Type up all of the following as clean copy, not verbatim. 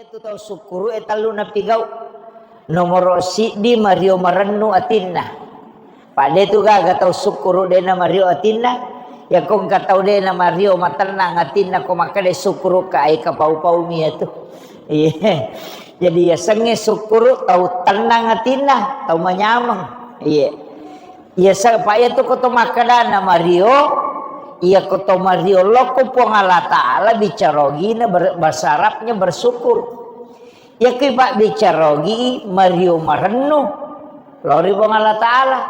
itu tahu sukuru etalu na pigaw nomor si di Mario Marennu atinna pada itu gaga tahu sukuru de na Mario atinna ya kong katau de na Mario matenang atinna ko makade sukuru ka ai ka pau-pau mi itu iya jadi ya senge sukuru tahu tenang atinna tahu manyamang iya iya supaya itu ko to makada na Mario iya koto Mario loko po Allah Ta'ala bicarogi na bahasa Arabnya bersyukur. Ya kipak bicarogi Mario Marennu lori po Allah Ta'ala.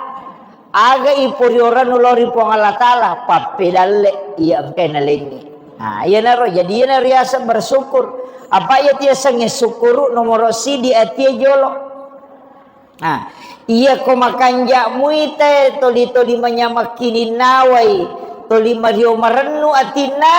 Aga ipuryoranu lori po Allah Ta'ala papidalle iya angkay na lengi. Nah iya naro jadi iya na riasa bersyukur. Apa iya tiasa ngesukuru nomor si di atia jolo. Nah iya ko makanja muite toli-toli manyamakini nawai. Toli Mario Marennu atina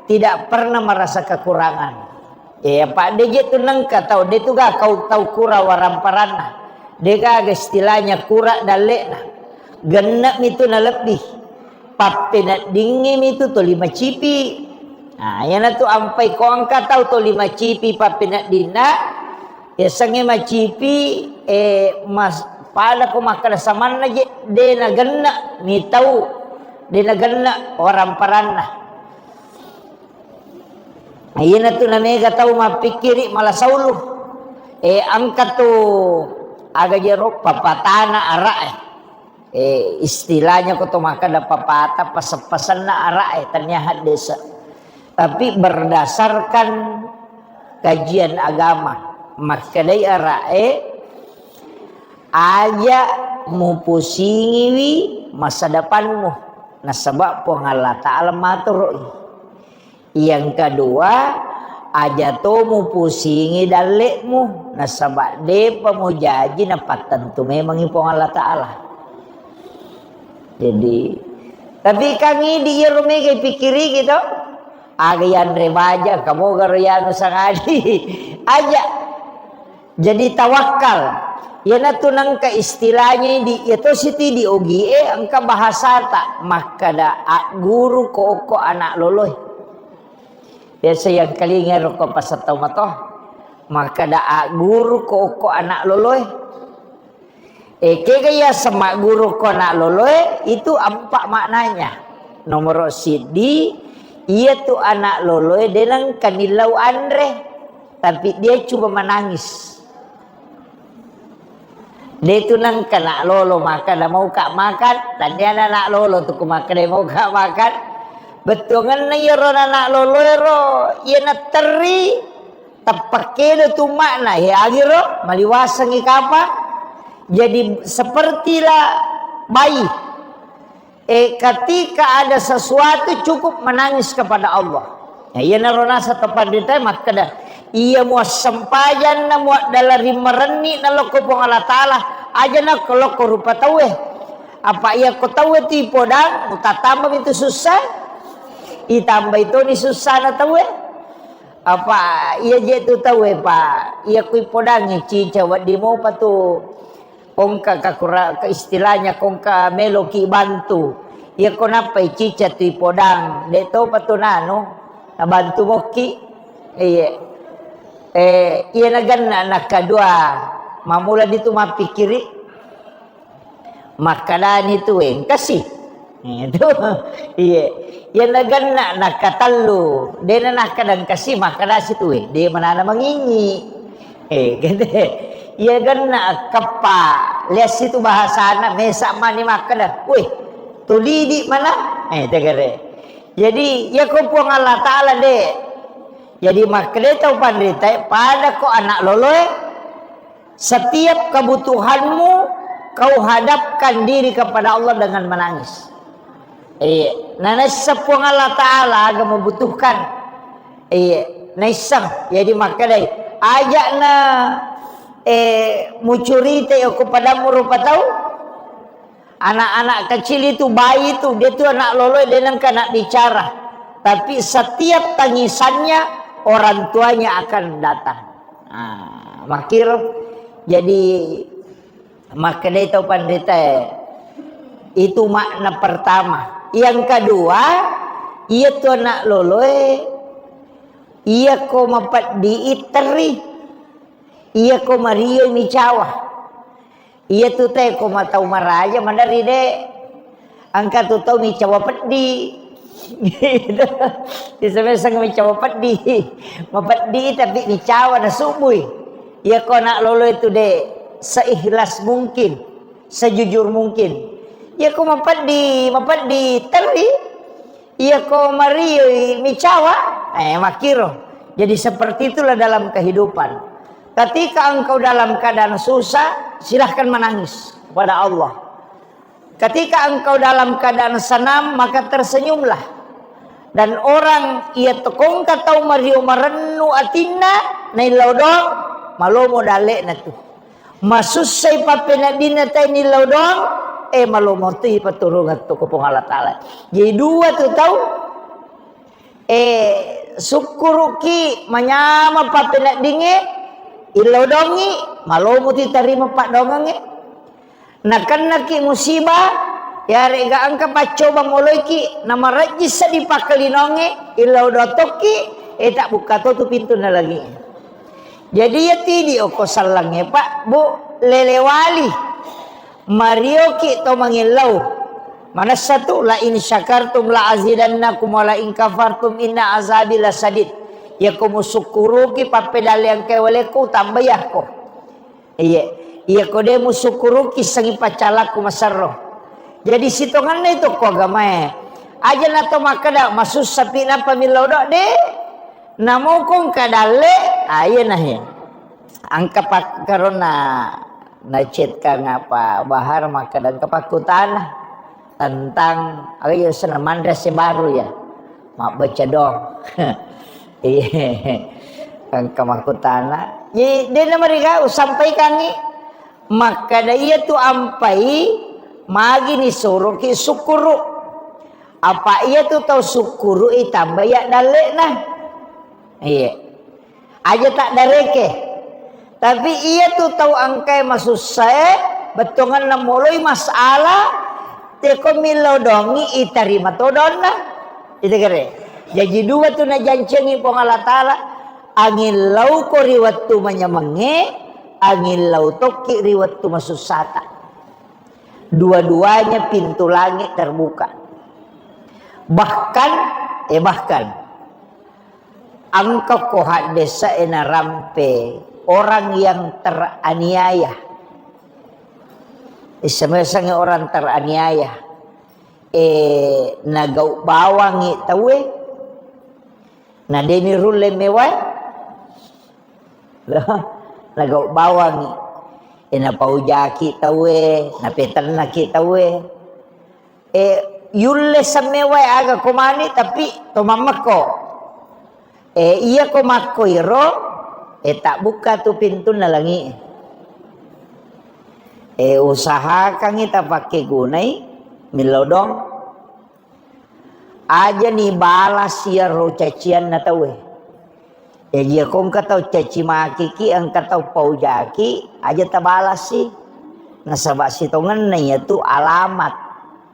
tidak pernah merasa kekurangan. Ya Pak DJ tu nengka tahu dia tu gak kau tahu kura waramparana. Dia gak istilahnya kura dalekna. Genap itu na lebih. Pape na dingin itu toli macipi. Nah, yana tu ampai kau angka tahu toli macipi pape na dina. Ya sange macipi mas pada ko makala saman aja dia na genap ni tahu. Dia nagana orang parana. Ayana tu namega tahu mapikiri malah saulu. Angkat tu aga jeruk papatana arae. Istilahnya ko tu makada papata pas-pasan na arae ternyata desa. Tapi berdasarkan kajian agama makadai arae aja mu pusingiwi masa depanmu. Nah sebab po Allah Ta'ala matur. Yang kedua aja to mu pusingi dalekmu. Nah sebab de pamujaji na patentu memang ipo Allah Ta'ala. Jadi tapi kami di irumi kay pikiri gitu. Agayan rebaja kamu garyan sangadi aja. Jadi tawakal. Yana tunang ka istilahnya di itu siti di OGE angka bahasa tak maka da guru ko anak loloy. Biasa yang kalinger ko pasataw matoh maka da guru ko anak loloy. Kaya sama guru ko anak loloy itu empat maknanya. Nomor sidi ia tu anak loloy dengan kanilau andre tapi dia cuma menangis. Dia tu nang kena lolo makan dah mau kak makan dan dia anak lolo tu makan dia mau kak makan betul kan na yero anak lolo yero ia nak teri tapake tu makna ya agiro maliwasang ikapa jadi sepertilah bayi ketika ada sesuatu cukup menangis kepada Allah ya ia narona setepan dia maka dah ia mau sempajan na mau dalari mereni na loko pong Allah Ta'ala aja na kalau ko rupa tahu apa ia ko tahu ti podang mutatambah itu susah itambah itu ni susah na tahu apa ia je tu tahu pak ia kui podang cica wat di mau patu kongka kakura ke istilahnya kongka meloki bantu ia ko napa cica ti podang de to patu nano na bantu moki iya nagan anak kedua mamula itu mapikiri makanan itu kasih itu iya nagan anak katalu dia nak kadang kasih makanan situ dia mana mengingi gede iya gana kepa lihat situ bahasa anak mesak mani makanan tuli di mana tegere jadi ya kumpul Allah Ta'ala deh. Jadi makanya tahu pandai pada kau anak loloy setiap kebutuhanmu kau hadapkan diri kepada Allah dengan menangis. Nana sepuang Allah Ta'ala agak membutuhkan. Naisang jadi makanya ajak na mucurite kepada rupa tahu anak-anak kecil itu bayi itu dia tu anak loloy dia nang nak bicara tapi setiap tangisannya orang tuanya akan datang. Makir jadi makanya itu pandita itu makna pertama. Yang kedua ia tu anak loloy Iya ko mapat di iteri. Iya ko Mario micawa. Iya tu teh ko matau maraja mandari de. Angka tu tau micawa pedi. Gitu. Disebut micawa pedi. Mapedi tapi micawa na subui. Iya ko nak lolo itu de seikhlas mungkin, sejujur mungkin. Iya ko mapedi teri. Iya ko Mario micawa. Makiro. Jadi seperti itulah dalam kehidupan. Ketika engkau dalam keadaan susah, silahkan menangis kepada Allah. Ketika engkau dalam keadaan senang, maka tersenyumlah. Dan orang ia tekong katau Mario marenu atina nailodong malomo dalek na tu. Masusay papena dinatay nilodong malomo tu ipaturungan tu kupong Allah Ta'ala. Jadi dua tu tahu syukuruki manyama papena dinge ilodongi malomo ti tarima pak dongange nakan naki musibah ya rega angka pacoba moloiki nama rajis sa dipakalinonge ilodotoki tak buka tu pintu na lagi. Jadi ya tidi oko salangnya pak bu lelewali Mario ki to mangilau mana satu la in syakartum la azidannakum wa la in kafartum inna azabi lasadid. Ya ko musukuru ki papedal yang kewale ko tambah ya ko. Iya ko de musukuru ki sangi pacala ko masarro. Jadi sitongan itu ko agama aja nato makada masus sapi na pamilau dok de. Namo kong kadale aye nah ya. Angka pak karona na chat ka ngapa bahar makadan kepakutan tentang ayo senang mandras baru ya. Mak baca dong. Angka makutana ye dena mereka sampaikan ni maka dia tu ampai magi ni suruh ki syukuru apa ia tu tahu syukuru tambah ya dalek nah iya aja tak dareke tapi ia tu tahu angkai masuk saya betongan namoloi masalah teko milodongi itarima todona itu kere. Jadi dua tu na jancengi pong Allah Ta'ala angin lau ko riwat tu manyamenge angin lau toki riwat tu masusata. Dua-duanya pintu langit terbuka. Bahkan angka kohat desa ena rampe orang yang teraniaya. Isame-same orang teraniaya. Nagau bawangi tawe. Na demi rule mewah nagau bawangi ina paujaki tawe na peterna ki tawe yulle samewai aga komani tapi to mamako iya ko makko iro tak buka tu pintu na langi usaha kang ita pakai gunai milodong aja nih balas ya ro cacian na tawe dia kong katau caci maki ki ang katau paujaki aja tabalas sih nasabak sitongan na ya tu alamat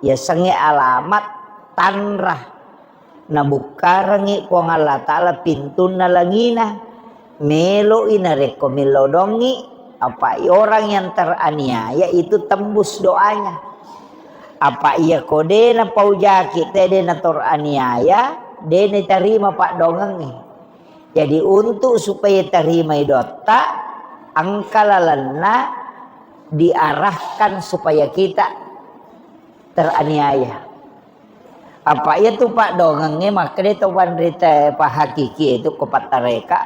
ya sange alamat tanrah na bukarangi kong Allah Ta'ala pintu na langina melo ina reko milodongi apa orang yang teraniaya itu tembus doanya. Apa ia kode na paujaki tede na tor aniaya dene terima pak dongangi. Jadi untuk supaya terima idota angkalalanna diarahkan supaya kita teraniaya. Apa itu pak dongangi maka dia tuan rita pak hakiki itu kepat tareka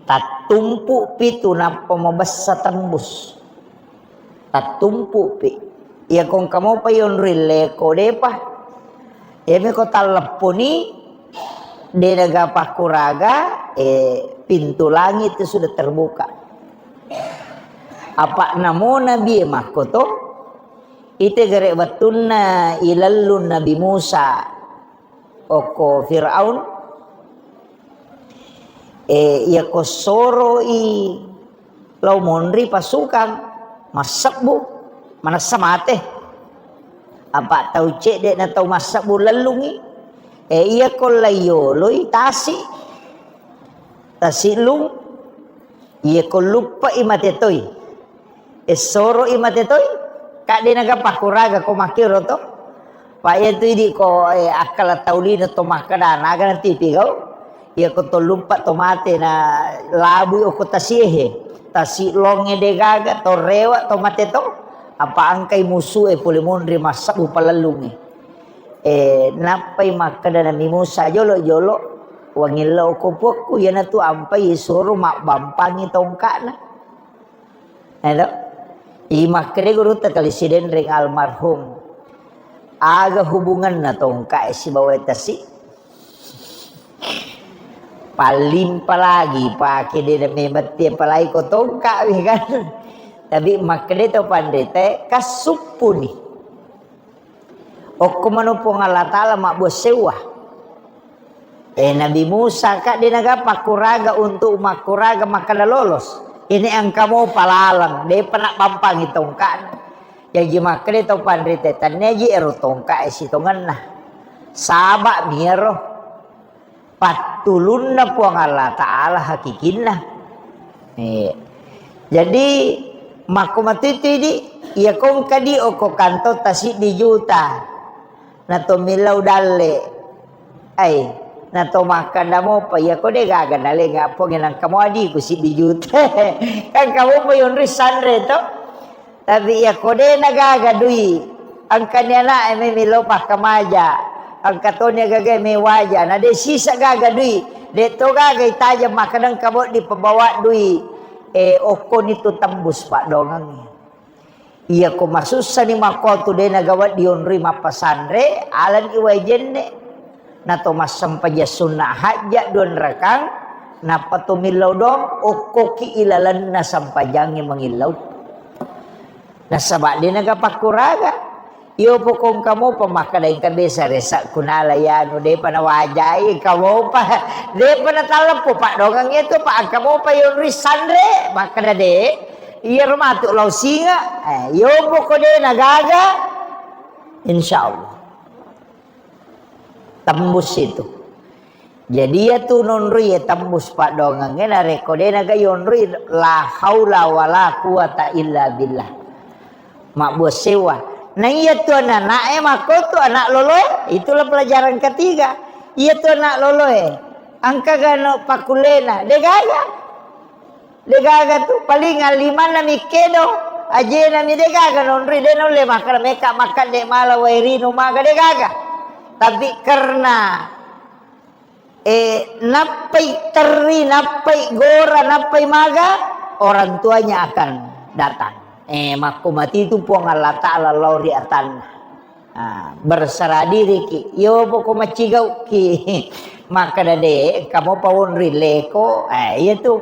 tatumpu pitu napa mabasa tembus tatumpu pi. Ya kung kamu pa yon rile ko de pa. Eme ko teleponi de nagapa kuraga pintu langit itu sudah terbuka. Apa namo nabi makoto ite gere batunna ilallun nabi Musa oko Firaun ya ko soro i lau monri pasukan masak bu mana samate apa tahu cek dek na tahu masak bu lalungi iya ko layo loi tasi tasilung iya ko lupa imatetoy esoro imatetoy kade naga pakuraga ko makiro to pa itu di ko akal taulina to makada naga nanti pigaw iya ko to lupa to mate na labu o ko tasihe tasilonge de gaga to rewa to mate to apa angkay musu pulimundri masabu palalungi napay makada na mimusa yolo wangilaw ko po kuya na to ampay isuro makbampangi tongka na ano imakre guru takalisiden ring almarhum aga hubungan na tongka si baweta si palim palagi pakai dia memati palai ko tongka kan tapi makre to pandete kasupuni o kumano po nga latala mabosewa Nabi Musa kak dia naga pakuraga untuk makuraga makana lolos. Ini ang kamu palalang. Dia pernah pampang itong kan. Yang jimakri itong pandritetan niya ji erutong ka esitongan na. Saba miro. Patulun na po ang Allah Ta'ala hakikin na. Jadi makumatito di. Iya kong kadi o ko kanto tasi di juta. Na tumilaw dali. Ay. Na to makan mo pa ya ko de gaga dali nga po nang kamu adi ko si dijut kan kamu pa yon risan reto tapi ya ko de nagaga dui ang kanya na may milo pa kamaja ang katonya gaga may waja na de sisa gaga dui de to gaga itaja makanang kamo di pabawa dui oko nito tambus pa dongang iya ko masusa ni makoto de nagawa di onri mapasandre alan iwajen ne na tomas sampaja sunnah haja don rekang na patumilaw dong ukoki ilalan na sampajangi mangilaw na sabak din nagapakuraga iyo po kung kamo pamakalain ka de sa resa kunalayano de panawajay kamo pa de panatalap po pa dongang ito pa ang kamo pa yung risandre makana de iya rumatu law singa iyo po ko de nagaga insyaallah tembus itu. Jadi ya tu nonri ya tembus pak dongang na rekode naga yonri la haula wala quwata illa billah. Mak bos sewa. Nah iya tu anak mako tu anak loloe itulah pelajaran ketiga. Iya tu anak loloe angka gano pakulena degaga. Degaga tu paling aliman na mikedo aje na mi degaga nonri de nole makan meka makan de mala wairino maga degaga. Tapi karena napai teri, napai gora, napai maga, orang tuanya akan datang. Makumati itu puang Allah Ta'ala lauri atan. Berserah diri ki. Yo poko macigau ki. Maka dade kamu pawon rileko. Itu.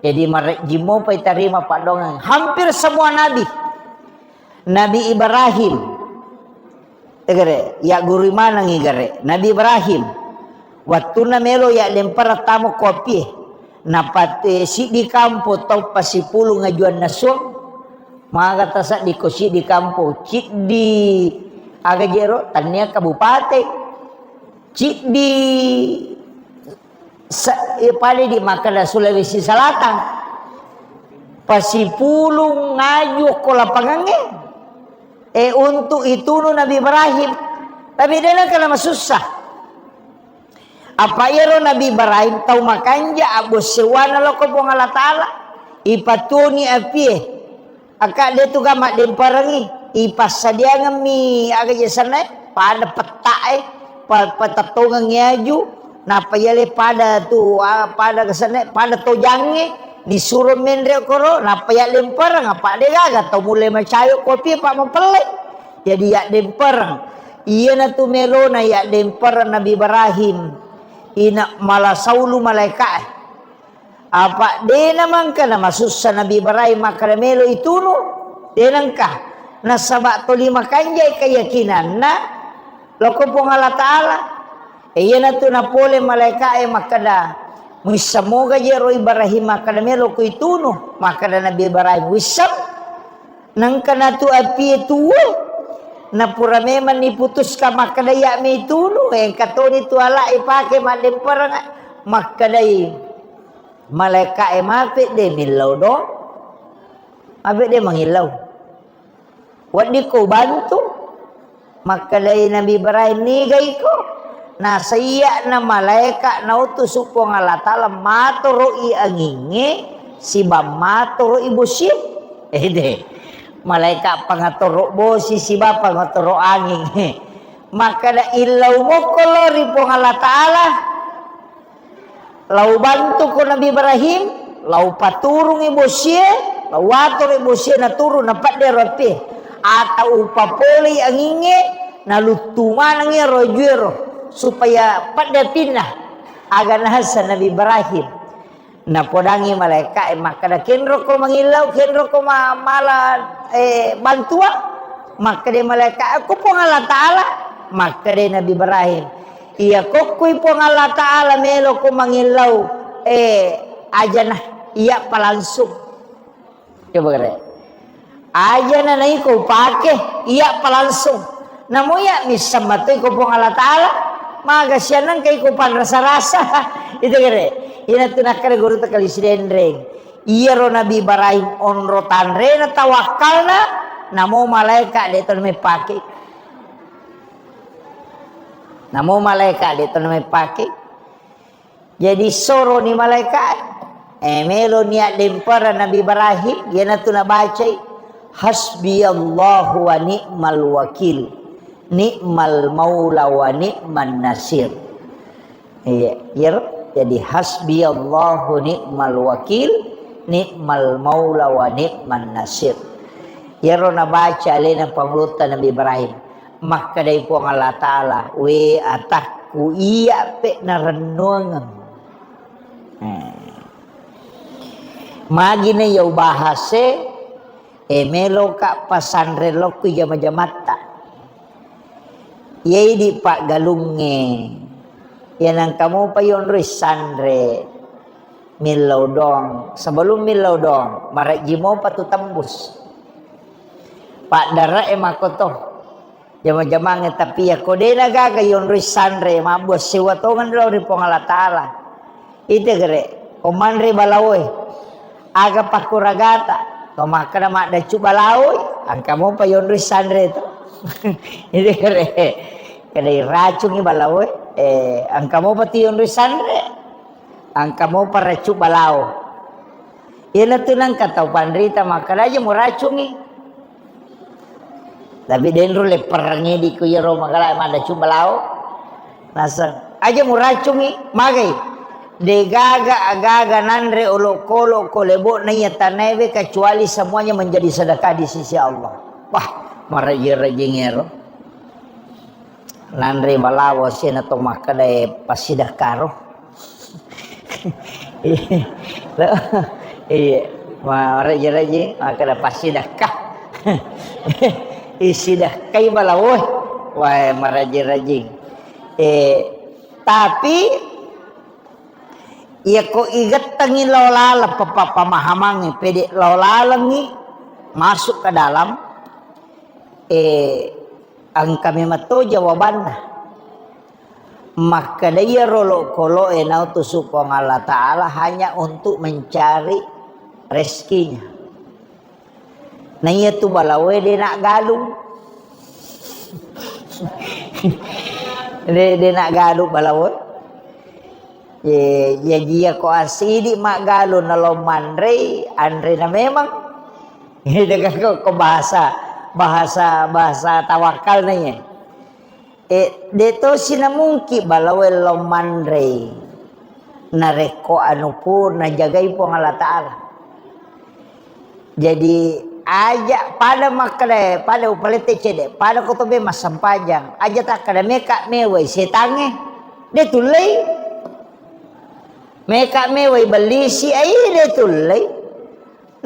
Jadi jimo pai terima pak dongang. Hampir semua nabi. Nabi Ibrahim. Tegere, ya guru mana ngigare? Nabi Ibrahim. Waktu na melo ya lempar tamu kopi. Napate si di kampo tau pasipulu ngajuan nasuang. Maka tasak di kosi di kampo. Cik di agajero tania kabupaten. Cik di pale di Makassar Sulawesi Selatan. Pasipulu ngaju ko lapangannya. Untuk itu Nabi Ibrahim. Tapi dia nak kena susah. Apa ya Nabi Ibrahim tahu makanja abu sewana lo ko buang Allah Ta'ala. Ipatuni api. Akak dia tu gamak demparangi. Ipas sadia ngemi aga jasana pada peta pada tongang nyaju. Napa yale pada tu pada kesana pada tojange. Disuruh mendre koro napa ya lemparang apa dia gaga tau mulai macayok kopi pak mempelai jadi ya lemparang iya na tu melo na ya lemparang Nabi Ibrahim ina malah saulu malaikat apa dia namang kana masusah Nabi Ibrahim makara melo itu no dia nangkah na sabak to lima kanjay keyakinan na loko pong Allah Ta'ala iya na tu na pole malaikat makada Misamoga jero Ibrahim makana melo ko ituno makana Nabi Ibrahim wisam nang kana tu api itu na pura meman niputus ka makana ya me ituno katoni tu ala ipake mandem parang makana malaikat mapit de milau do. Mapit de mangilau. Wat di ko bantu. Maka dari Nabi Ibrahim ni gay ko. Nasaya na malaikat na utus po ng Allah Ta'ala maturo angingi si ba maturo ibusi. De. Malaikat pangaturo bosi si ba pangaturo angin. Maka da ilaw mo kolori po ng Allah Ta'ala. Lau bantu ko Nabi Ibrahim, lau paturung ibusi, lau watur ibusi na turun na paderopi. Atau upapoli angingi na lutuman ang rojuero supaya padatin na agan hasa Nabi Ibrahim na podangi malaikat maka da kenro ko mangilaw kenro ko mala bantua maka de malaikat aku po Allah Ta'ala maka de Nabi Ibrahim iya ko kuy po Allah Ta'ala melo ko mangilaw aja na iya palangsung coba kere aja na nai ko pake iya palangsung namo ya bisa matoy ko po Allah Ta'ala maga siya nang kay ko pan rasa-rasa itu kere ina tunakare guru ta kalisirendreng iya ro Nabi Ibrahim onro tanre na tawakal na namo malaikat deton me pake namo malaikat deton me pake jadi soro ni malaikat melo niat dempara Nabi Ibrahim yana tuna baca hasbiyallahu wa ni'mal wakil ni'mal maula wa ni'man nasir. Iya, jadi hasbiyallahu ni'mal wakil ni'mal maula wa ni'man nasir. Yaro na baca alina panglutan Nabi Ibrahim. Maka dari po Allah Ta'ala we atakku iya pe na renungan. Magi na yaw bahase melo ka pasandre lokku jama-jamata. Yai di Pak Galunge. Yanang kamu payon risandre milau dong. Sebelum milau dong, marak jimo patu tembus. Pak dara makoto. Jama-jama tapi ya kode naga kayon risandre mabos siwatongan daw di Allah Ta'ala. Ite gere omanre balawoy. Aga pakuragata. Tomaka na mak da cubalawoy. Ang kamu payon risandre to. Ite gere kadai racun balawoy. Ang kamu pati yon risandre. Ang kamu paracu balao. Yan na tunang kataw pandrita maka aja mo racungi. Tapi denro le perangi di kuyero makala ada cubalao. Nasa aja mo racungi magay. De gaga agaga nandre olo kolo kolebo na yatanebe kecuali semuanya menjadi sedekah di sisi Allah. Wah, maraje-rajengero. Nandre balawo sina to makade pasidakaro. Iya, maraje-raje makade pasidakah. Isidah kay balawo. Wah, maraje-raje. Tapi iya ko igat tangi lolala pamahamangi pede lolalangi masuk ke dalam ang kami mato jawabannya maka dia rolo kolo enau tusukong Allah Ta'ala hanya untuk mencari rezekinya nah iya tu balawe dia nak galung dia nak galung balawe ya dia ko asidi mak galo na lomandre andre na memang ini ko bahasa tawakal na yan dito sinamungki balawe lomandre na reko anu po na jagay po ng Allah Ta'ala jadi aja pada makre pada upalite cede pada ko to be masampajang aja tak kada meka meway setange de tulay meka meway balisi ay de tulay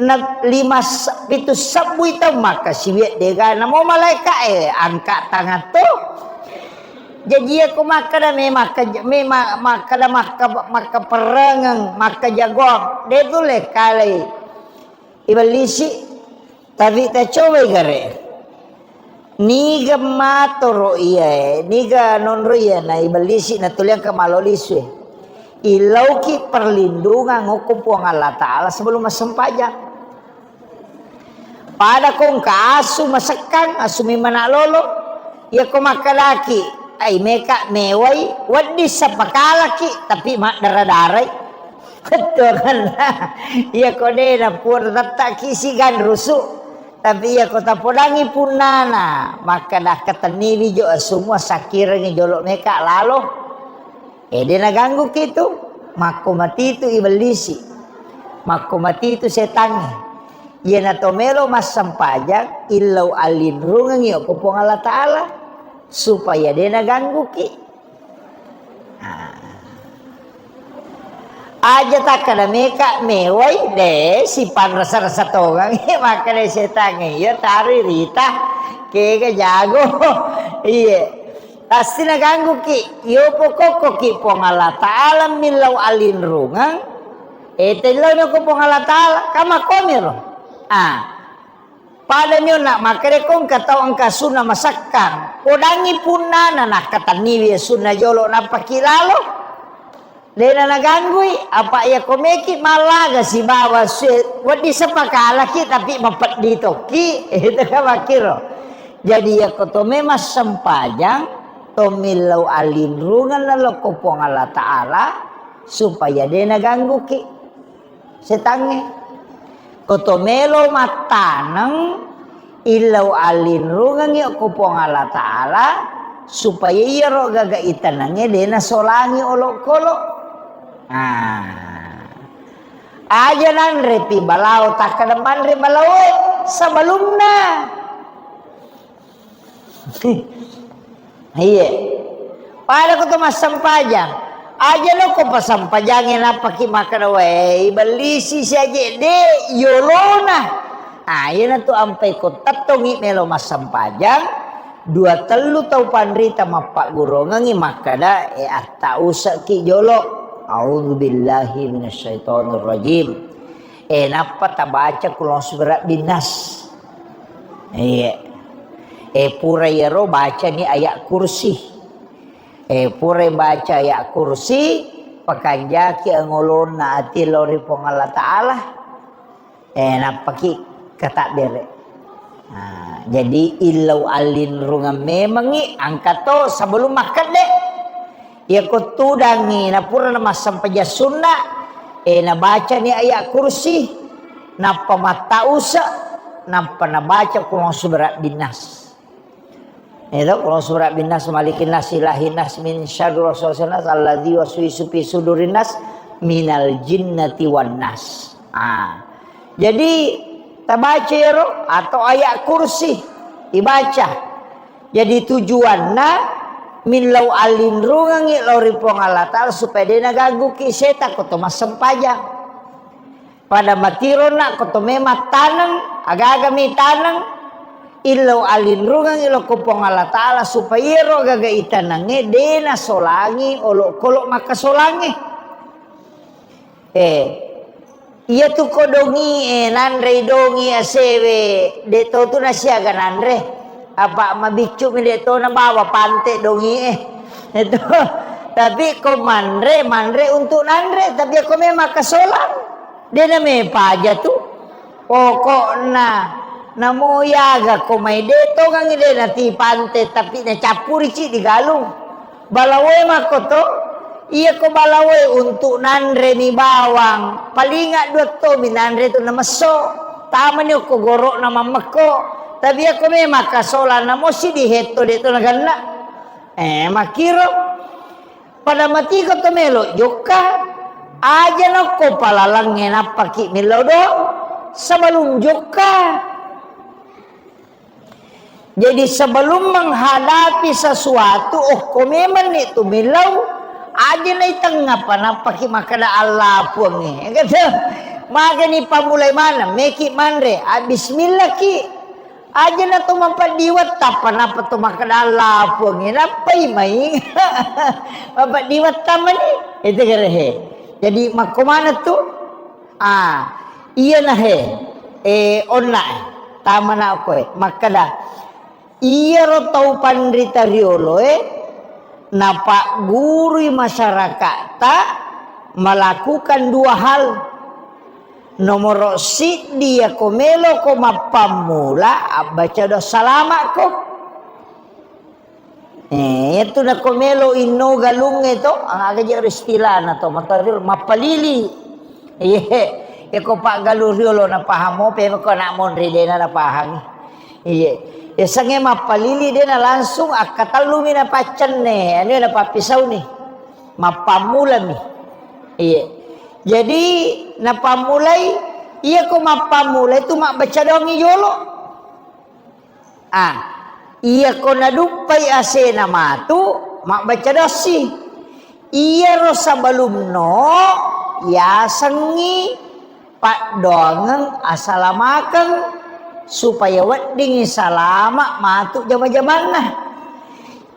nag 5-7 itaw maka siwet dega namo malaika angka tangan to jadi aku makada makada maka perangang maka jagong de tulay kali ibalisi tapi ta coba gare niga matoro iya niga nonro iya na ibalisi na tuliang kamaloliswe ilau ki perlindungan hukum puang Allah Ta'ala sebelum masempajang. Pada kong kaasu masekang asu mimana lolo ya ko makalaki ay meka meway wadi sa pakalaki tapi mak daradaray ketukan ya ko de na pur tatta kisigan rusu tapi ya ko tapodangi punana maka dah kataniwi jo semua sakiranya jolok meka lalo dia naganggu gitu mako mati itu iblisi mako mati itu setannya ia na tomelo mas sampajang illau alin rungang iyo kupong Allah Ta'ala supaya dia naganggu ki aja tak kada meka meway de si pan rasa-rasa tongang maka de setan iyo tari rita kega jago iya pasti naganggu ki iyo pokok ki pong Allah Ta'ala milau alin rungang lau na kupong Allah Ta'ala kama komiro pada nyo nak makere kong katawang kasuna masakang podangi punana nak kataniwi suna jolo na pakilalo dena naganggui apa ya komeki malaga si bawa wadi sepakala ki tapi mapat dito ki itu ka makiro jadi ya kotome mas sempajang tomilau alindrungan lalo kopong Allah Ta'ala supaya dena ganggu ki setange kotomelo matanang ilau alin rungang ya kupong Allah Ta'ala supaya iya ro gagaitanangnya dena solangi olok-olok aja nan repi balau tak kedepan re balau sebelumnya iya pada kutuma sampajang aja lo ko pasampajangin apa ki makan we belisi saja de yolona ayo na tu ampai ko tatongi melo masampajang dua telu tau pandrita mapak gurongangi makada atta usak ki jolo auzubillahi minasyaitonir rajim napa ta baca kulon surat binas iya pura yero baca ni ayat kursi pure baca ya kursi pakanjaki angolon na ati lori pong Allah Ta'ala napaki kata bere jadi ilau alin runga memangi angkato sebelum makan deh ya kutudangi na pura na masampaja sunna na baca ni ayat kursi napa mata usa napa na baca kulong surat binas itu kalau surat binas malikin nas ilahin nas min syarrul waswasil alladzi waswisu fi sudurin nas minal jinnati wan nas. Jadi tabaca atau ayat kursi dibaca. Jadi tujuanna min lau alin rungangi lori pong Allah Ta'ala supaya dia naganggu ki seta koto masempajang. Pada matirona koto mema tanang aga-aga mi tanang ilau alin rungang ilo kupong Allah Ta'ala supaya ro gagaitanange dena solangi olok kolok maka solangi iya tu kodongi nandre dongi asewe deto tu nasiaga nandre apa mabicuk mi deto na bawa pante dongi itu tapi ko mandre untuk nandre tapi ako me maka solang dena me paja tu pokokna namo yaga ko may deto kang ide nati pante tapi na capuri ci di galung balaway makoto iya ko balaway untuk nandre ni bawang palinga dua to minandre to na maso tama niyo ko goro na mamako tapi ako may makasola na mo si diheto deto na ganda makiro pada mati ko to melo joka aja na ko palalangin apaki milodo sebelum joka. Jadi sebelum menghadapi sesuatu, komeman itu milau aja na itengah panapa ki makada Allah puangi. Kata, maka ni pamulai mana, meki manre, bismillah ki, aja na tu mampadiwat tapan apa tu makada Allah puangi, napai mai, mampadiwat taman ni, itu kerehe. Jadi makomana tu, iya na he, online, taman ako makada. Iya ro tau pandrita riolo napa guru masyarakat ta melakukan dua hal. Nomor si dia komelo ko mapamula baca doa salamat ko. Itu na komelo inno galung itu ang aga istilah na to mataril mapalili. Ko pak galurio na pahamo pe ko namon ride na pahang. Sange mapalili dia na langsung akatalumi na pacan ne ano na papisaw ni mapamula mi. Jadi napamulai iya ko mapamulai tu mak baca doang ijolo. Iya ko nadupay ase nama tu mak baca dosi. Iya ro sabalum no ya sengi pak doangan asalamakan supaya wedding salama matu jama-jamanna.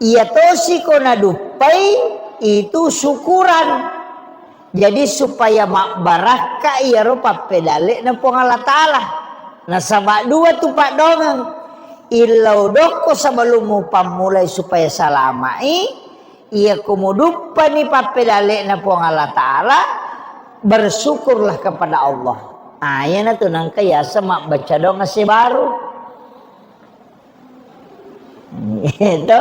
Iya tosi ko nadupay itu syukuran. Jadi supaya mak baraka iya rupa pedale na po Allah Ta'ala. Nasaba dua tu pak dongang. Ilaw doko sebelum mo pamulay supaya salamai. Iya kumudupa ni papedale na po Allah Ta'ala. Bersyukurlah kepada Allah. Yan na to nang kaya sa mak baca dong si baru. Ito.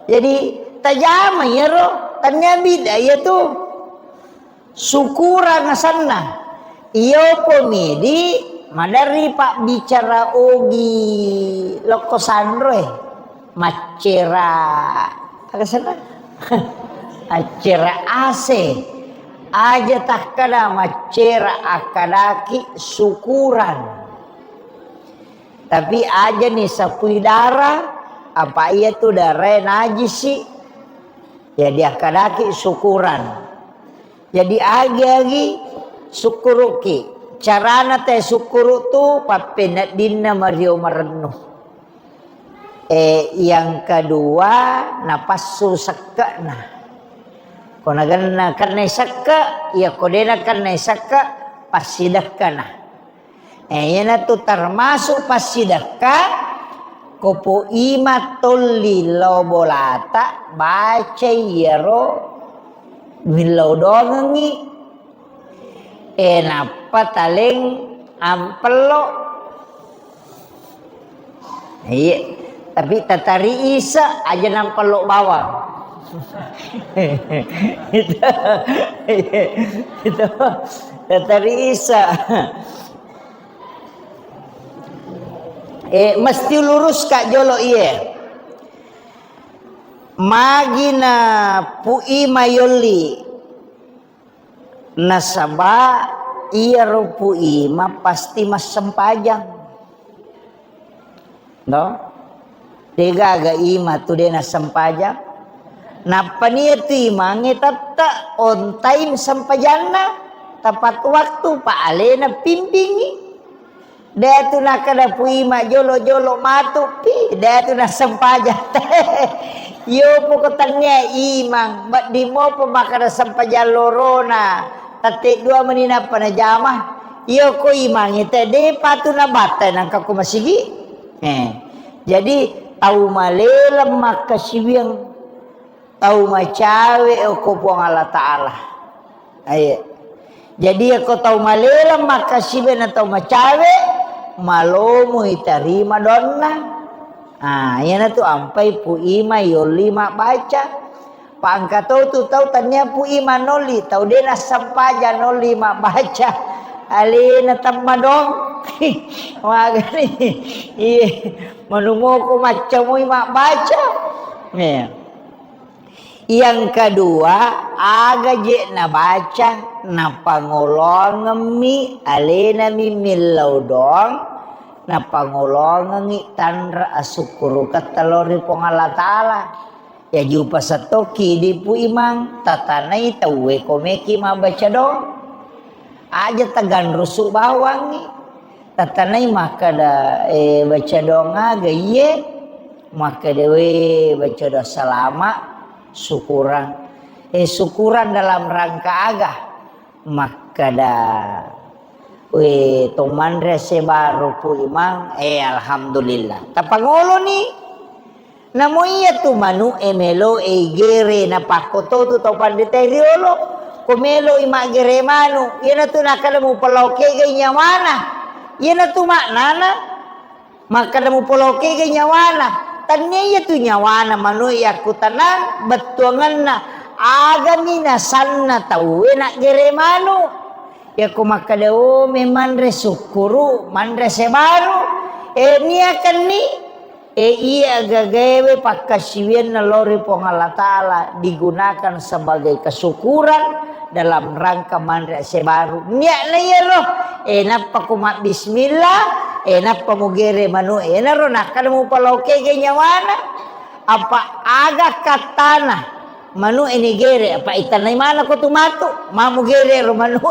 Jadi tajama ya ro. Tanya bida ya tu. Syukuran sana iyo pomedi madari pak bicara ogi lokosandro macera apa sana acera ase aja tak kada macera akadaki syukuran tapi aja nih sapui darah apa iya tuh darah najis sih ya dia akadaki syukuran. Jadi agi-agi syukuruki. Carana teh syukuru tu papenat dinna mario marenu. Yang kedua napasu sakana. Konagan karena saka ya kodena karena saka pasidakana. Yana tu termasuk pasidaka kopo imatul lilo bolata baca yero milau doang ngi napa taling ampelo tapi tatari isa aja nampelo bawang itu tatari isa mesti lurus kak jolo iya magina pui mayoli nasaba iya ro pui ma pasti mas sempajang no dega ga ima tu dena sempajang napa nih tu imangi tata on time sempajana tepat waktu pak alena pimpingi dia tu nak kada pui ma jolo matu pi dia tu nak sempajang yo pokoknya imang bat di mo pemakara sampajan lorona tatik dua menina panajamah yo ko imang ite de patuna bata nang kaku masigi jadi tahu malelem maka sibiang tahu macawe ko puang Allah Ta'ala jadi aku tahu malelem maka sibiang atau macawe malomu itarima donna. Yan tu ampai pu ima yoli mak baca. Pangkatau tu tahu tanya pu ima noli tahu dia na sampaja noli mak baca. Ali na tamma dong. Magani. Manumo ko macam mak baca. Yang kedua aga je na baca na pangolong mi ali na mimilau dong. Na pangolongan ngi tandra asukuru katalori pong Allah Ta'ala ya jupa sa toki di pu imang tatanay tawe komeki mabaca dong aja tagan rusuk bawang ngi tatanay maka da baca dong aga ye maka dewe baca do salama syukuran syukuran dalam rangka aga maka da toman rese baru pu imang alhamdulillah tapangolo ni namo iya tu manu emelo gere na pakoto tu topan de teriolo kumelo ima geremanu ina tu nakadamu paloke gay nyawana ina tu maknana makadamu paloke gay nyawana tanya tu nyawana manu yaku tanan betuangan na agami na sanna tau ina geremanu yaku makadao memang resukuru mandre sebaru niya kani iya gagawe pakasiwian na lori pong Allah Ta'ala digunakan sebagai kesyukuran dalam rangka mandra sebaru niya na yelo napa kumat bismillah napa mugere manu naro nakadamu paloke ganyawana apa aga katana manu enigere apa itanay mana ko tumato mamugere ro manu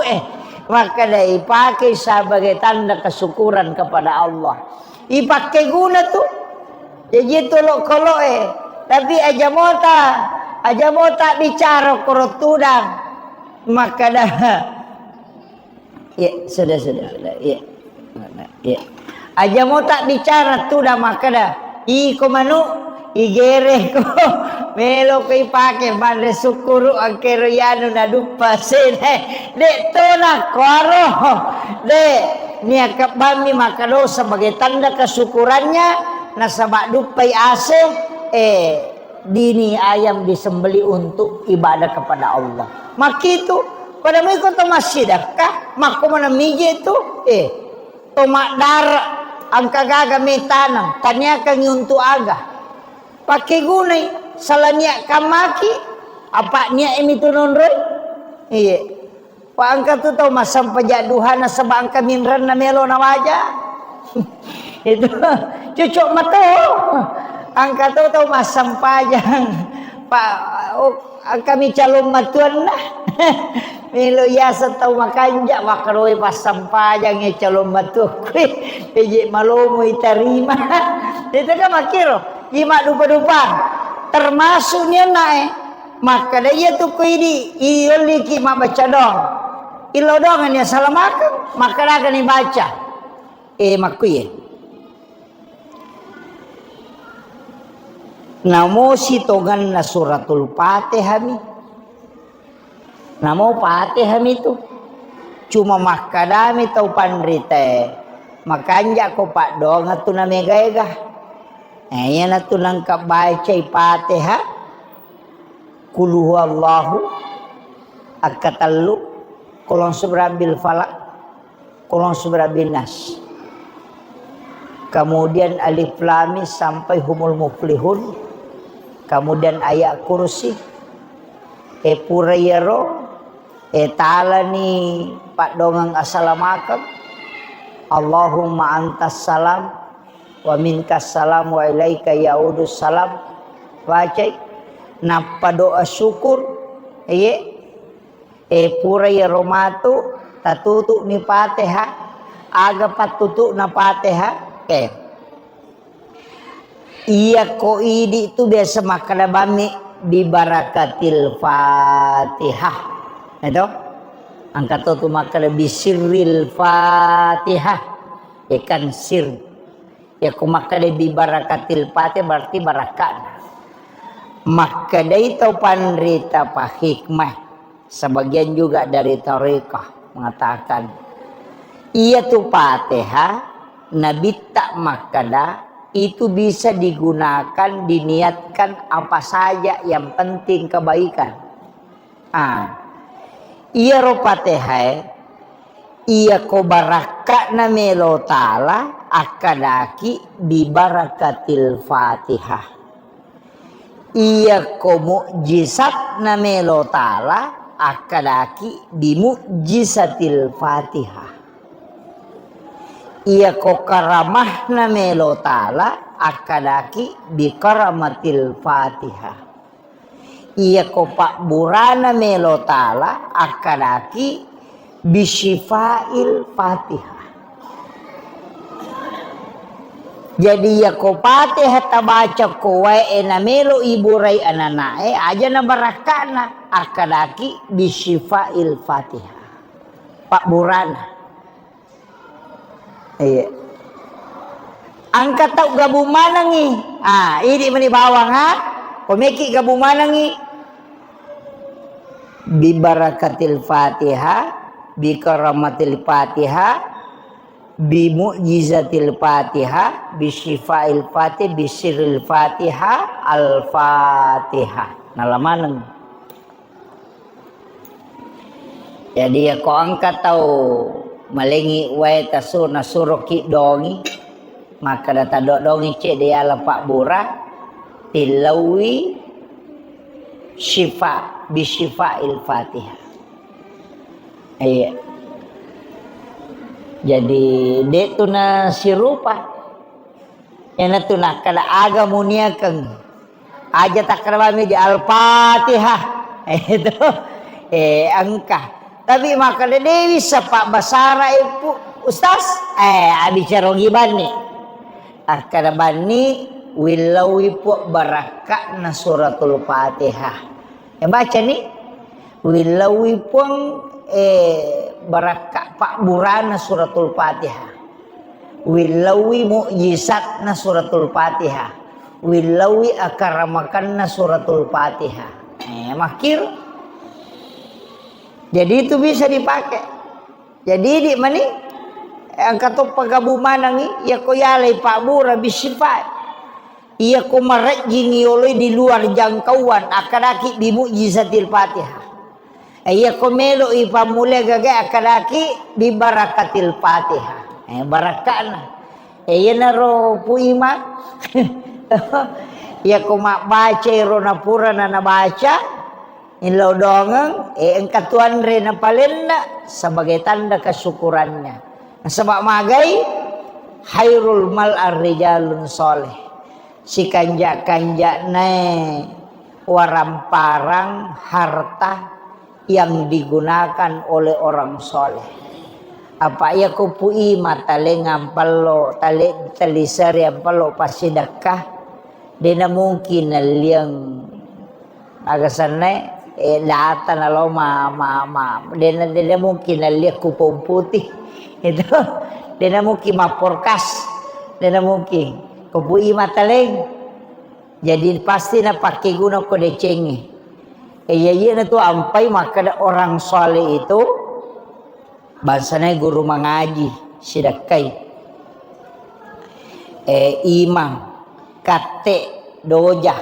maka ipakai sebagai tanda kesyukuran kepada Allah ipakai guna tuh jadi tolok kolok tapi aja mota bicara korot tudang maka dah ya sudah ya aja mota bicara tudang maka dah iko manu igere ko melo ko ipake mandre sukuru angkero yanu na dupa sene de tona koro de niya bami makalo sebagai tanda kesyukurannya nasabak dupai ase dini ayam disembeli untuk ibadah kepada Allah makitu pada mau ikut masjid kah maku mana mije itu tomak darah angka gaga metanam tanya kan untuk aga pakai gunai salahnya kamaki apa nya ini turun roy iya pak angka tu tahu masam pejaduhan sebangka minran na melo na wajah itu cucuk mata angka tahu masam pajang pak kami calon matuan lah melo ya tahu makanja wakaroi pasam pajang calon matu peje malomo iterima itu kan makiro jima dupa termasuk nya nae maka dia tu ko ini ioli ki ma baca dong ilo dong nya salamakan maka akan dibaca maku ye namo sitogan na suratul Fatihah mi namo Fatihah mi tu cuma makadami tau pandrite makanja ko pak dong atu na megayga yan atu nang kabaca Fatihah kul huwallahu akatallu kolong surabil falak kolong surabil nas kemudian alif lam mim sampai humul muflihun kemudian ayat kursi purayero ta'ala ni pak dongang assalamualaikum Allahumma antas salam wa minkas salam wa ilaika yaudus salam wajai napa doa syukur purayero matu tatutu ni Fatihah aga patutu na Fatihah iya ko idi itu biasa makan bami di barakatil Fatihah itu angkat tu makan bisiril Fatihah ikan sir ya ko makan di barakatil Fatihah berarti barakat maka dari itu pandrita pak hikmah sebagian juga dari tarekah mengatakan iya tu Fatihah Nabi tak makada itu bisa digunakan diniatkan apa saja yang penting kebaikan. Iya ro Fatihah iya ko baraka na melo ta'ala akadaki bi barakatil Fatihah. Iya ko mukjizat na melo ta'ala akadaki bi mukjizatil Fatihah. Iya ko karamah na melo ta'ala akadaki bi karamatil Fatihah. Iya ko pak burana melo ta'ala akadaki bi syifail Fatihah. Jadi ya ko Fatihah tabaca ko wae na melo iburai ananae aja na barakana akadaki bi syifail Fatihah. Pak burana iya angkat tau gabu manangi ini meni bawang pemeki gabu manangi bi barakatil Fatihah, bi karamatil Fatihah, bi mu'jizatil Fatihah, bi syifail Fatihah, bi sirril Fatihah, al-Fatihah. Nalamaneng. Jadi ya ko angkat tahu malengi wae tasur nasuro ki dongi, maka data dongi cek dia Pak Bura tilawi syifa bi syifail Fatihah. Iya. Jadi dek tu na sirupa yang tu nak kada aga muniakan aja tak kerami di al-Fatihah itu angka tapi maka dewi sepak basara ibu ustaz bicara gibani akada bani wilawi pu barakatna suratul Fatihah yang baca nih wilawi pun barakat Pak Burana suratul Fatihah, wilawi mu'jizatna suratul Fatihah, wilawi akaramakanna suratul Fatihah. Makir. Jadi itu bisa dipakai. Jadi di mana? Angkat tu pagabuman nangi, ya ko yalay Pak Bura bisifat. Iya ko marajini oleh di luar jangkauan akadaki bi mu'jizatil Fatihah. Iya komelo ipamule gaga akadaki bi barakatil Fatihah. Barakana. Iya naro puima. Iya koma baca rona pura na baca. Inlaw dongang engkatuan re na palenna sebagai tanda kesyukurannya. Sebab magai hairul mal ar-rijalun soleh. Si kanja-kanja ne waramparang harta yang digunakan oleh orang soleh. Apa ya kupui mata lengam palo talisar yang palo pasidakah dena mungkin yang agak sana lata nalo dena mungkin lihat kupon putih itu dena mungkin maporkas dena mungkin kupui mata leng jadi pasti na pakai guna kode cengi. Iya itu ampai maka orang soleh itu bangsanya guru mengaji sidakai imam kate doja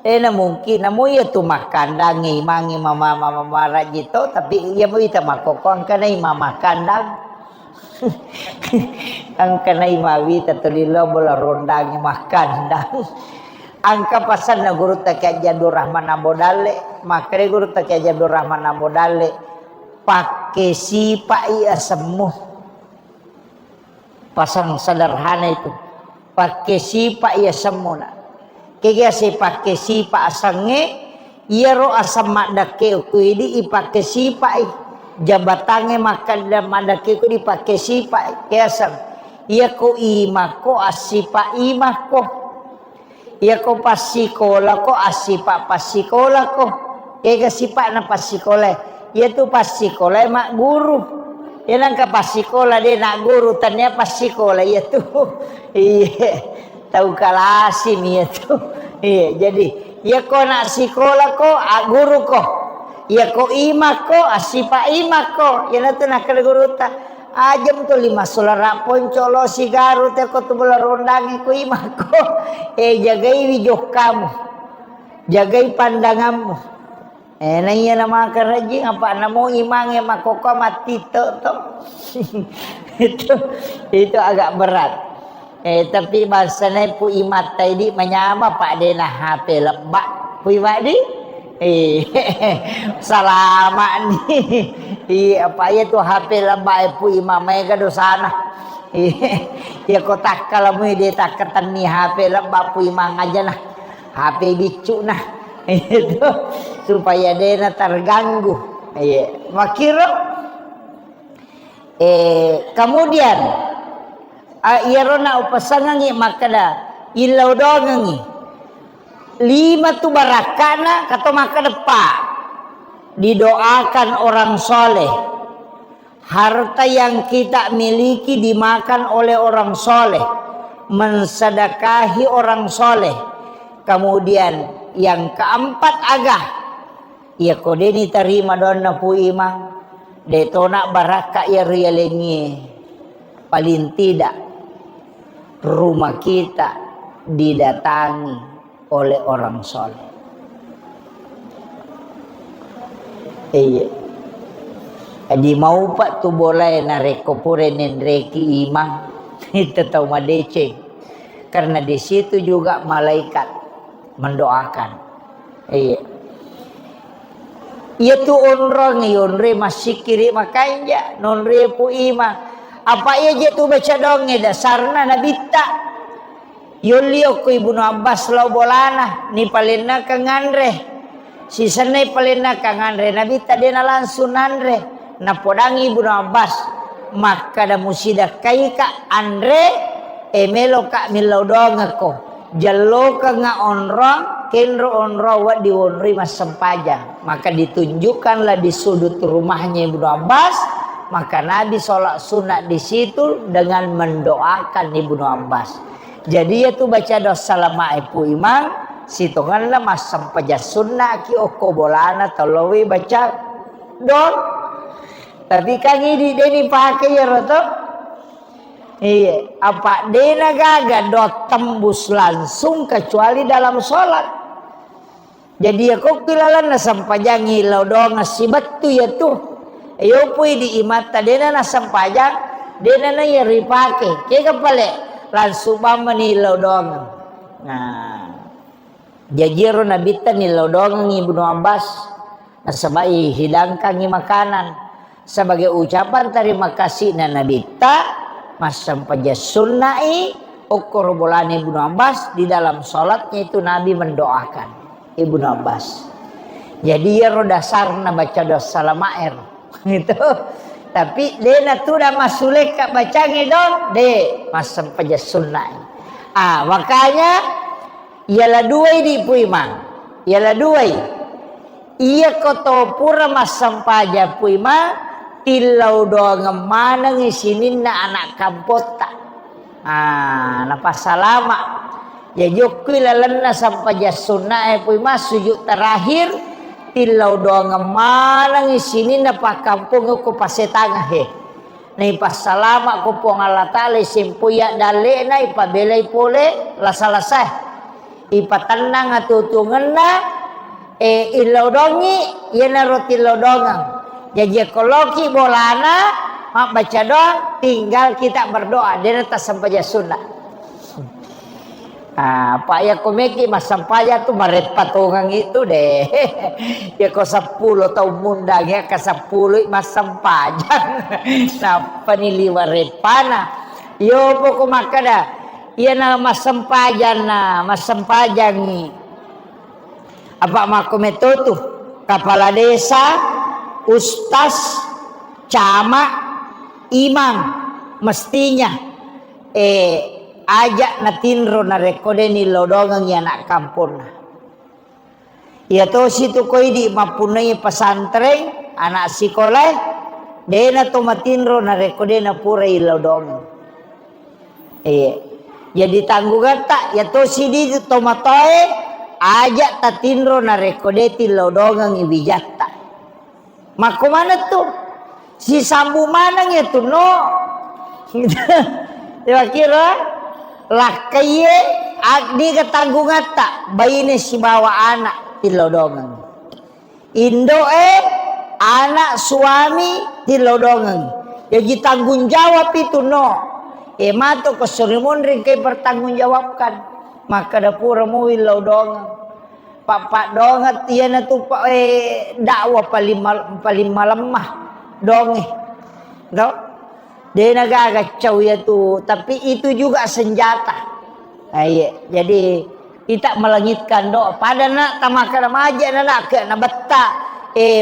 na mungkin namu ya tu makan dangi mangi mama rajito tapi ia mau ita makokong kana imam makandang ang kana imawi tatulilo bola rondang makandang angka pasan na guru tak Jadur Rahman Abodale makre guru tak Jadur Rahman Abodale pakai sipa iya semuh pasang sederhana itu pakai sipa iya semuh kaya si pakai sipa asange iya ro asam madake ku ini ipakai sipa jabatange makan dan madake ku dipakai sipa kaya sang iya ko imako asipa imako ya ko pasikola ko asipa pasikola ko kasipa na pasikola ya tu pasikola mak guru ya nang ka pasikola dia nak guru tanya pasikola ya tu iya tahu kalasim ya tu iya jadi ya ko nak sikola ko guru ko ya ko ima ko asipa ima ko ya na tu nak guru ta ajam tu 5 solara poncolo sigaru te ko tu bola rondangi ko imako jagai wijoh kamu jagai pandanganmu nanya nama kerajin apa namo imange makoko mati to itu agak berat tapi bahasanya pu imat tadi menyama pak dena HP lebak pu imadi salamat nih apa ya tuh HP lebay pu imamay ka dosana ya kotak kalau mo dia tak ketani HP lebay pu imang aja nah HP bicu nah itu supaya dia terganggu makiro kemudian iya rona upasangangi makada ilau dongangi 5 tu barakana kata maka depan didoakan orang soleh harta yang kita miliki dimakan oleh orang soleh mensedekahi orang soleh kemudian yang keempat agah Ia kode ni terima don na pu imang. Deto nak baraka ya rialengi. Paling tidak rumah kita didatangi oleh orang soleh. Iya. Adi mau pak tu boleh nareko pure nendreki imang. Itu tahu madece. Karena di situ juga malaikat mendoakan. Iya. Ia tu onrong yonre masih kiri makanya nonre pu ima. Apa ia je tu baca donge dasarna nabita. Yolio ku Ibnu Abbas lau bolana ni palena kangandre. Si sanai palena kangandre nabita dena langsung nandre. Na podangi Ibnu Abbas maka da musida kai ka andre emelo ka milau donga ko. Jalo ka nga onrong kenro onro wa diwonri mas sempajang. Maka ditunjukkanlah di sudut rumahnya Ibnu Abbas. Maka Nabi sholat sunat di situ dengan mendoakan Ibnu Abbas. Jadi ya tu baca doa salama ipu imang. Situnganlah mas sempajang sunat ki oko bolana tolowi baca don. Tapi kan ini deni pakai ya roto. Iya, apa dena gaga dot tembus langsung kecuali dalam sholat. Jadi ya kok kilalan na sampajang hilau doang ngasih batu ya tuh. Ayo pui di imata dena na sampajang dena na ya ripake. Kaya kapale langsung bama hilau doang. Nah, jajiro nabitan hilau doang Ibnu Abbas. Nasabai hidangkan makanan sebagai ucapan terima kasih na nabita. Masam paja sunnai ukur bulan Ibnu Abbas di dalam sholatnya itu Nabi mendoakan Ibnu Abbas. Jadi ya dasarna baca doa salamair gitu. Tapi dena tu dah masulek ka baca ngidong de masam paja sunnai. Makanya ialah dua di puimang. Ialah dua. Ia koto pura masam paja puimang. Tilau doa ngemana ngisinin na anak kampota. Napas salama. Ya jokui lalana sampai jasuna pui mas sujud terakhir. Tilau doa ngemana ngisinin na pa kampung ko pasetanga he. Na ipas salama ko po ngalatale simpuya dale na ipabelay pole lasa-lasa. Ipatanang atutungan na ilaw dongi yan na rotilaw dongang. Jadi kalau kita bolana mak baca doa tinggal kita berdoa dia atas sampaya sunnah. Pak ya komeki mas sampaya tu maret patungan itu deh. Ya ko 10 tahun mundang ya ke 10 mas sampajang. Nah paniliwaret pana. Yo poko makada. Iya na mas sampajang na mas sampajang ni. Apa makometo tu kepala desa. Ustaz, camat, imam mestinya ajak natinro na rekode ni lodongang ya anak kampung. Ya to situ koi di mapunai pesantren anak sekolah dena to matinro na rekode na pura lodongang. Jadi tanggungan tak ya to sidi to matoe ajak tatinro na rekode ti lodongang ibijata. Maka mana tuh si sambu mana itu no kira lakaye agdi ketanggungan tak bayi ni si bawa anak tilodongan indo anak suami tilodongan jadi tanggung jawab itu no mato keserimun ringkai bertanggung jawabkan maka dapur mu ilodongan Pak dongat iya na tu dakwah paling malemah donge. No? Dia nagagacau ya tu, tapi itu juga senjata. Jadi kita melangitkan doa pada nak tamakana maja nak ke na betta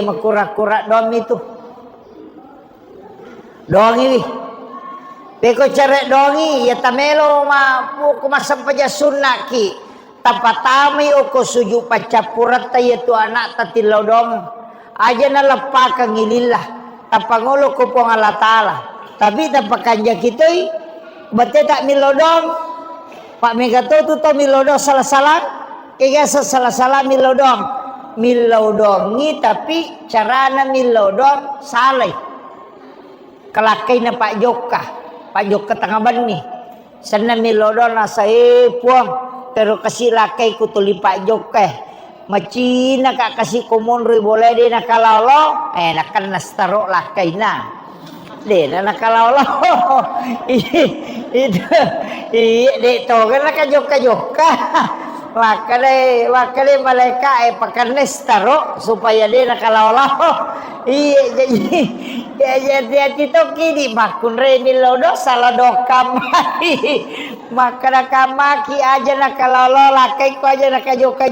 makura-kura dom itu. Dongi Peko cere dongi ya tamelo ma puku masampaja sunnaki. Tapatami oko suju pacapurat tayo tu anak tatilaw dong. Aja na lapakang ilillah. Tapangolo ko po nga latala. Tapi tapakanya kito'y. Bate tak milodong. Pak megato tu to milodong salah-salah. Kaya sa salah-salah milodong. milodongi tapi carana milodong salah. Kelakai na Pak Joka tengah bani. Sana milodong na saya puang pero kasi lakay ko tuli Pak Joka. Macina ka kasi kumonri boleh di nakalalo nakan nastaro lakay na. Di na nakalalo. Itu di to kan nakajoka. Wakale malaikat pakai nestaro supaya dia nakalawlaw. Jadi itu kini makun reni lodo salah dokamai. Maka nakamaki aja nakalawlaw lakai ku aja nakajoka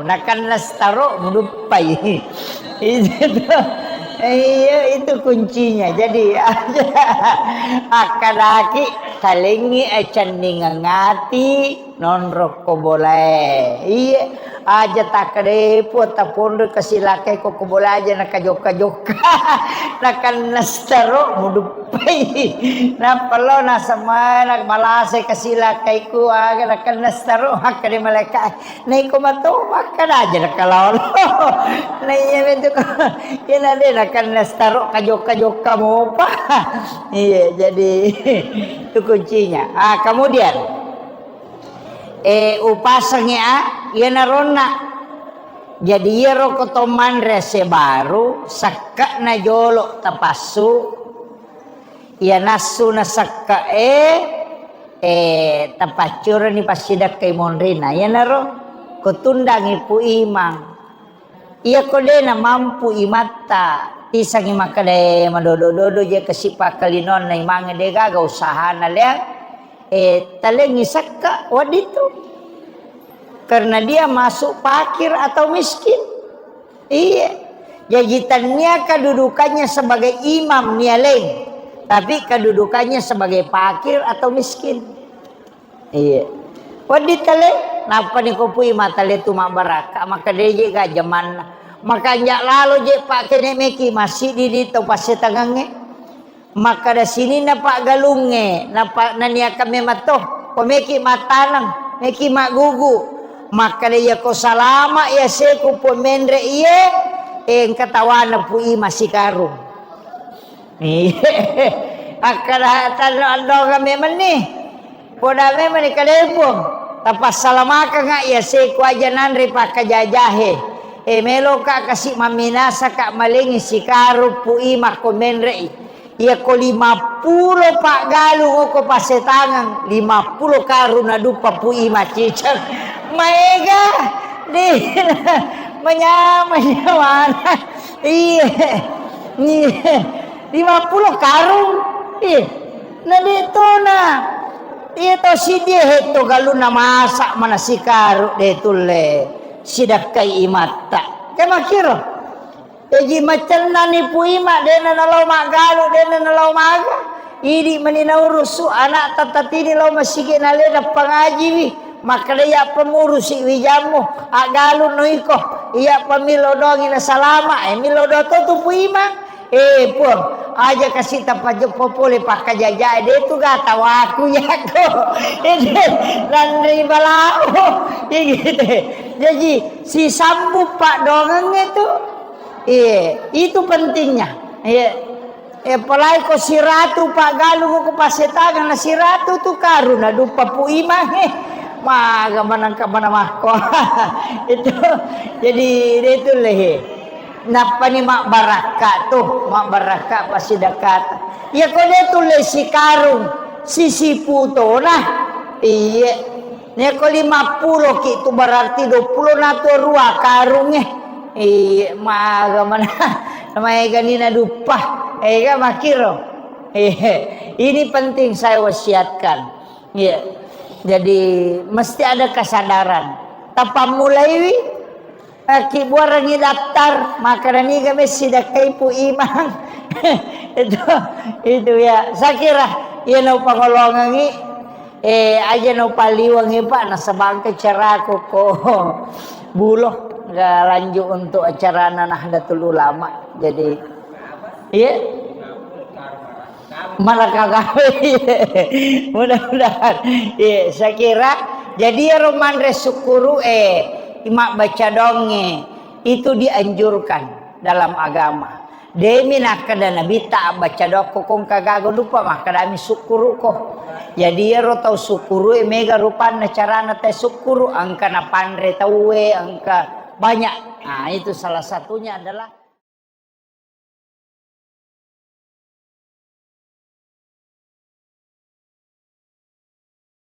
nakan nestaro mudupai. Itu kuncinya. Jadi aja akan laki kalingi acan ngati non roko boleh. Iya aja tak kedepo tapon kasih lakai kok boleh aja nakajoka nakan nastaro mudupai. Napalo na sama nak malase kasih lakai ku aga nakan nastaro hakade malaikat. Nei ko mato makan aja nakalolo. Nei itu kan ada nakan nastaro kajoka mo pa. Iya jadi itu kuncinya. Kemudian upasangnya ya narona. Jadi ya rokotoman rese baru sakka na jolo tapasu ya nasu na sakka tapacura ni pasidak kay monrina ya naro kutundangi pu imang iya kode na mampu imata tisang imakade madodo je kasipa kalinon na imang de gaga usaha na le talengi sakka waditu karena dia masuk fakir atau miskin. Iya. Jajitannya kedudukannya sebagai imam nialeng, tapi kedudukannya sebagai fakir atau miskin. Iya. Waditale napa ni kopui matale tu baraka maka deje ga jaman maka nyak lalu je pak kene meki masih di dito pasetangange maka da sini na pak galunge na pak nania kami matoh pemeki matanang meki mak gugu maka dia ko salama ya seku po mendre iye katawana po masih karung. Akala tano kami mani poda me mani kalepong tapas salama ka nga ya seku aja nanri pa kajajahe melo ka kasi maminasa ka malingi si karu po ko mendre iya ko 50 pak galu ko pasetangan 50 karu na dupa po cicang maega di menyaman iya 50 karung na dito na ito si dia itu galu na masak mana si karu dito le sidak kay imata kaya makiro jadi macam nani puima dena nalau magalu dena nalau maga idi manina urusu anak tatatini lau masige nalena pangaji wi maka dia pengurus wijamu agalu noiko iya pamilodongi na salama milodoto tu puima pun aja kasih tapajuk popole pakai jajah dia tu gata waku ya ko dan ribalau gitu jadi si sambu pak dongeng itu itu pentingnya pelai ko si ratu pak galu ko pasetagan na si ratu tu karuna dupa puima maga manangka mana mahko itu jadi itu leh napa ni mak baraka tuh mak baraka pasti dekat ya kode tu le si karung si puto nah iya ni ko 50 ki tu berarti 20 na tu rua karungnya maga mana namanya ganina dupa ga makiro ini penting saya wasiatkan ya. Jadi mesti ada kesadaran. Tapa mulai kibuar ni daftar maka ni kami sidak kaipu imang. itu ya. Saya kira ia no pangolongan aja no paliwangi pak na sabangke cara ko buloh nggak lanjut untuk acara Nahdlatul Ulama. Jadi iya malah kagak mudah-mudahan saya kira jadi roman resukuru imak baca donge Itu dianjurkan dalam agama. Demi nak kada nabi tak baca doa kong kagago lupa mah kada mi syukuru ko. Jadi ya ro tau syukuru mega rupan carana teh syukuru angka na pandre tawe angka banyak. Nah itu salah satunya adalah